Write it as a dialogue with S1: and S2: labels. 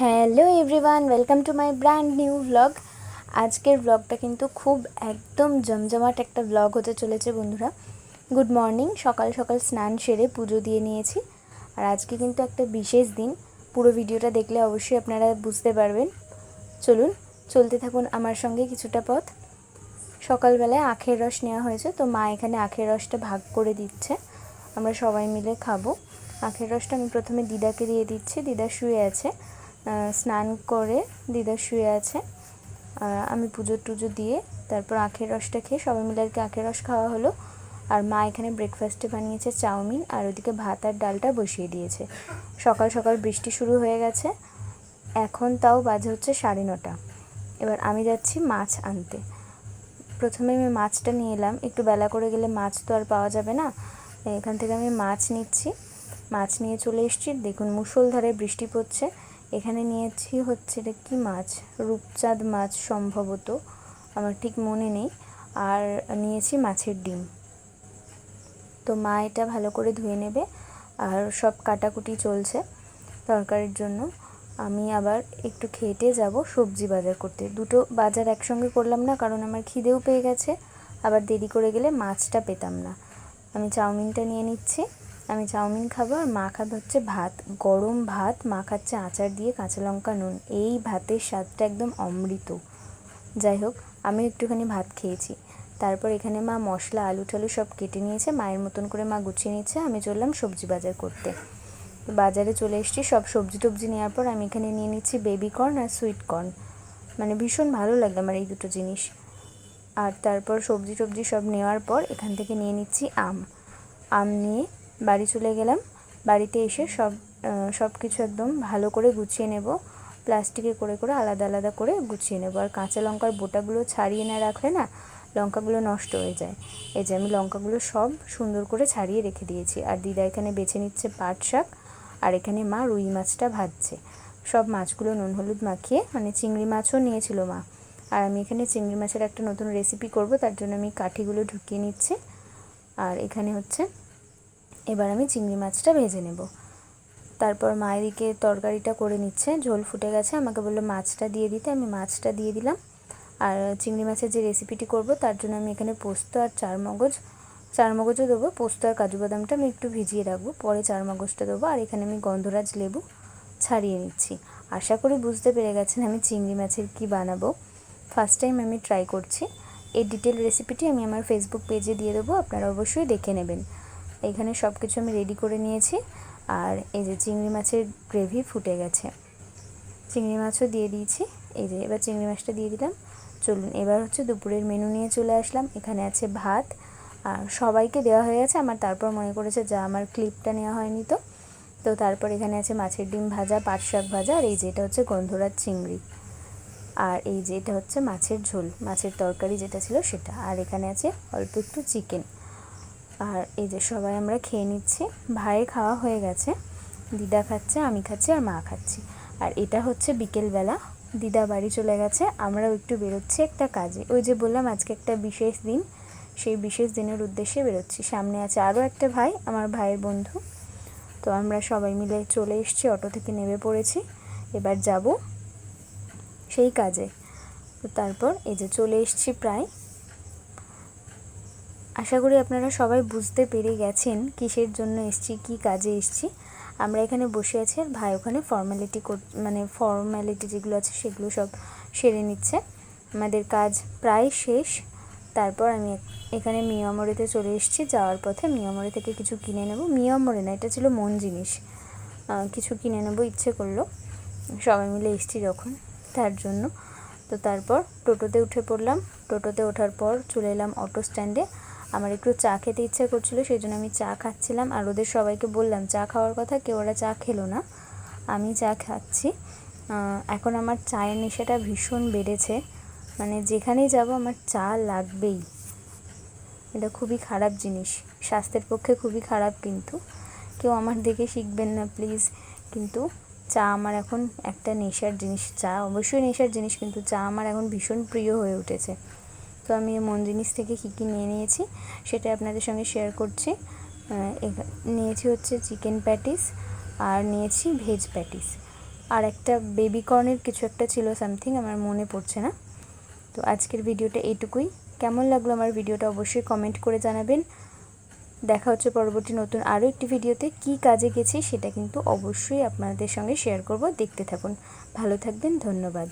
S1: Hello everyone, welcome to my brand new blog. আজকের ব্লগটা কিন্তু খুব একদম জমজমাট একটা ব্লগ হতে চলেছে বন্ধুরা। Good morning. সকাল সকাল স্নান সেরে পুজো দিয়ে নিয়েছি। আর আজকে কিন্তু একটা বিশেষ দিন। পুরো ভিডিওটা দেখলে অবশ্যই আপনারা বুঝতে পারবেন। চলুন, চলতে থাকুন আমার সঙ্গে কিছুটা পথ। সকালবেলায় আখের রস নেওয়া হয়েছে, তো মা এখানে আখের রসটা ভাগ করে দিচ্ছে, আমরা সবাই মিলে খাবো। আখের রসটা আমি প্রথমে দিদাকে দিয়ে দিচ্ছি। দিদা শুয়ে আছে, স্নান করে দিদা শুয়ে আছে। আমি পুজো টুজো দিয়ে তারপর আখের রসটা খেয়ে সবাই মিলে আর কি আখের রস খাওয়া হলো। আর মা এখানে ব্রেকফাস্টে বানিয়েছে চাউমিন, আর ওদিকে ভাত আর ডালটা বসিয়ে দিয়েছে। সকাল সকাল বৃষ্টি শুরু হয়ে গেছে, এখন তাও বাজে হচ্ছে 9:30। এবার আমি যাচ্ছি মাছ আনতে। প্রথমে আমি মাছটা নিয়ে এলাম, একটু বেলা করে গেলে মাছ তো আর পাওয়া যাবে না। এখান থেকে আমি মাছ নিচ্ছি। মাছ নিয়ে চলে এসেছি, দেখুন মুষলধারে বৃষ্টি পড়ছে। এখানে নিয়েছি হচ্ছে এটা কী মাছ, রূপচাঁদ মাছ সম্ভবত, আমার ঠিক মনে নেই। আর নিয়েছি মাছের ডিম। তো মা এটা ভালো করে ধুয়ে নেবে, আর সব কাটাকুটি চলছে তরকারির জন্য। আমি আবার একটু খেটে যাব সবজি বাজার করতে। দুটো বাজার একসঙ্গে করলাম না, কারণ আমার খিদেও পেয়ে গেছে, আবার দেরি করে গেলে মাছটা পেতাম না। আমি চাউমিনটা নিয়ে নিচ্ছি। আমি চাউমিন খাবো, আর মা খাবে হচ্ছে ভাত, গরম ভাত। মা খাচ্ছে আচার দিয়ে, কাঁচা লঙ্কা নুন। এই ভাতের স্বাদটা একদম অমৃত। যাই হোক, আমি একটুখানি ভাত খেয়েছি। তারপর এখানে মা মশলা আলু টালু সব কেটে নিয়েছে, মায়ের মতন করে মা গুছিয়ে নিচ্ছে। আমি চললাম সবজি বাজার করতে। বাজারে চলে এসেছি। সব সবজি টবজি নেওয়ার পর আমি এখানে নিয়ে নিচ্ছি বেবি কর্ন আর সুইট কর্ন। মানে ভীষণ ভালো লাগে আমার এই দুটো জিনিস। আর তারপর সবজি টবজি সব নেওয়ার পর এখান থেকে নিয়ে নিচ্ছি আম নিয়ে বাড়ি চলে গেলাম। বাড়িতে এসে সব কিছু একদম ভালো করে গুছিয়ে নেব, প্লাস্টিকে করে করে আলাদা আলাদা করে গুছিয়ে নেব। আর কাঁচা লঙ্কার বোটাগুলো ছাড়িয়ে না রাখলে না লঙ্কাগুলো নষ্ট হয়ে যায়। এই যে আমি লঙ্কাগুলো সব সুন্দর করে ছাড়িয়ে রেখে দিয়েছি। আর দিদা এখানে বেছে নিচ্ছে পাট শাক, আর এখানে মা রুই মাছটা ভাজছে। সব মাছগুলো নুন হলুদ মাখিয়ে, মানে চিংড়ি মাছও নিয়েছিল মা। আর আমি এখানে চিংড়ি মাছের একটা নতুন রেসিপি করব, তার জন্য আমি কাঠিগুলো ঢুকিয়ে নিচ্ছি। আর এখানে হচ্ছে এবার আমি চিংড়ি মাছটা ভেজে নেব। তারপর মা এদিকে তরকারিটা করে নিচ্ছে, ঝোল ফুটে গেছে, আমাকে বললো মাছটা দিয়ে দিতে, আমি মাছটা দিয়ে দিলাম। আর চিংড়ি মাছের যে রেসিপিটি করব তার জন্য আমি এখানে পোস্ত আর চারমগজও দেবো। পোস্ত আর কাজু বাদামটা আমি একটু ভিজিয়ে রাখবো, পরে চারমগজটা দেবো। আর এখানে আমি গন্ধরাজ লেবু ছাড়িয়ে নিচ্ছি। আশা করি বুঝতে পেরে গেছেন আমি চিংড়ি মাছের কি বানাবো। ফার্স্ট টাইম আমি ট্রাই করছি। এই ডিটেল রেসিপিটি আমি আমার ফেসবুক পেজে দিয়ে দেবো, আপনারা অবশ্যই দেখে নেবেন। এখানে সব কিছু আমি রেডি করে নিয়েছি। আর এই যে চিংড়ি মাছের গ্রেভি ফুটে গেছে, চিংড়ি মাছও দিয়ে দিয়েছি। এই যে এবার চিংড়ি মাছটা দিয়ে দিলাম। চলুন, এবার হচ্ছে দুপুরের মেনু নিয়ে চলে আসলাম। এখানে আছে ভাত, আর সবাইকে দেওয়া হয়ে গেছে আমার। তারপর মনে করেছে যা আমার ক্লিপটা নেওয়া হয়নি, তো তারপর এখানে আছে মাছের ডিম ভাজা, পাট শাক ভাজা, আর এই যে এটা হচ্ছে গন্ধরাজ চিংড়ি, আর এই যে এটা হচ্ছে মাছের ঝোল, মাছের তরকারি যেটা ছিল সেটা। আর এখানে আছে অল্প একটু চিকেন। আর এই যে সবাই আমরা খেয়ে নিচ্ছি। ভাইয়ের খাওয়া হয়ে গেছে, দিদা খাচ্ছে, আমি খাচ্ছি, আর মা খাচ্ছি। আর এটা হচ্ছে বিকেলবেলা, দিদা বাড়ি চলে গেছে, আমরাও একটু বেরোচ্ছি একটা কাজে। ওই যে বললাম আজকে একটা বিশেষ দিন, সেই বিশেষ দিনের উদ্দেশ্যে বেরোচ্ছি। সামনে আছে আরও একটা ভাই, আমার ভাইয়ের বন্ধু। তো আমরা সবাই মিলে চলে এসেছি, অটো থেকে নেমে পড়েছি, এবার যাব সেই কাজে। তো তারপর এই যে চলে এসেছি প্রায়। আশা করি আপনারা সবাই বুঝতে পেরে গেছেন কিসের জন্য এসেছি, কী কাজে এসেছি। আমরা এখানে বসে আছি, আর ভাই ওখানে ফর্মালিটি যেগুলো আছে সেগুলো সব সেরে নিচ্ছে। আমাদের কাজ প্রায় শেষ। তারপর আমি এখানে মিয়ামরিতে চলে এসেছি। যাওয়ার পথে মিয়ামরি থেকে কিছু কিনে নেব। মিয়ামরি না, এটা ছিল মন জিনিস, কিছু কিনে নেব ইচ্ছে করলো, সবাই মিলে এসেছি যখন, তার জন্য। তো তারপর টোটোতে উঠে পড়লাম। টোটোতে ওঠার পর চলে এলাম অটো স্ট্যান্ডে। আমার একটু চা খেতে ইচ্ছে করছিলো, সেই জন্য আমি চা খাচ্ছিলাম। আর ওদের সবাইকে বললাম চা খাওয়ার কথা, কেউ ওরা চা খেলো না, আমি চা খাচ্ছি। এখন আমার চায়ের নেশাটা ভীষণ বেড়েছে, মানে যেখানেই যাব আমার চা লাগবেই। এটা খুবই খারাপ জিনিস, স্বাস্থ্যের পক্ষে খুবই খারাপ, কিন্তু কেউ আমার দেখে শিখবেন না প্লিজ। কিন্তু চা আমার এখন একটা নেশার জিনিস। চা অবশ্যই নেশার জিনিস, কিন্তু চা আমার এখন ভীষণ প্রিয় হয়ে উঠেছে। তো আমি মন জিনিস থেকে কী কী নিয়ে নিয়েছি সেটা আপনাদের সঙ্গে শেয়ার করছি। নিয়েছি হচ্ছে চিকেন প্যাটিস, আর নিয়েছি ভেজ প্যাটিস। আর একটা বেবি কর্নের কিছু একটা ছিল সামথিং, আমার মনে পড়ছে না। তো আজকের ভিডিওটা এইটুকুই। কেমন লাগলো আমার ভিডিওটা অবশ্যই কমেন্ট করে জানাবেন। দেখা হচ্ছে পরবর্তী নতুন আরও একটি ভিডিওতে। কি কাজে গেছি সেটা কিন্তু অবশ্যই আপনাদের সঙ্গে শেয়ার করব, দেখতে থাকুন। ভালো থাকবেন, ধন্যবাদ।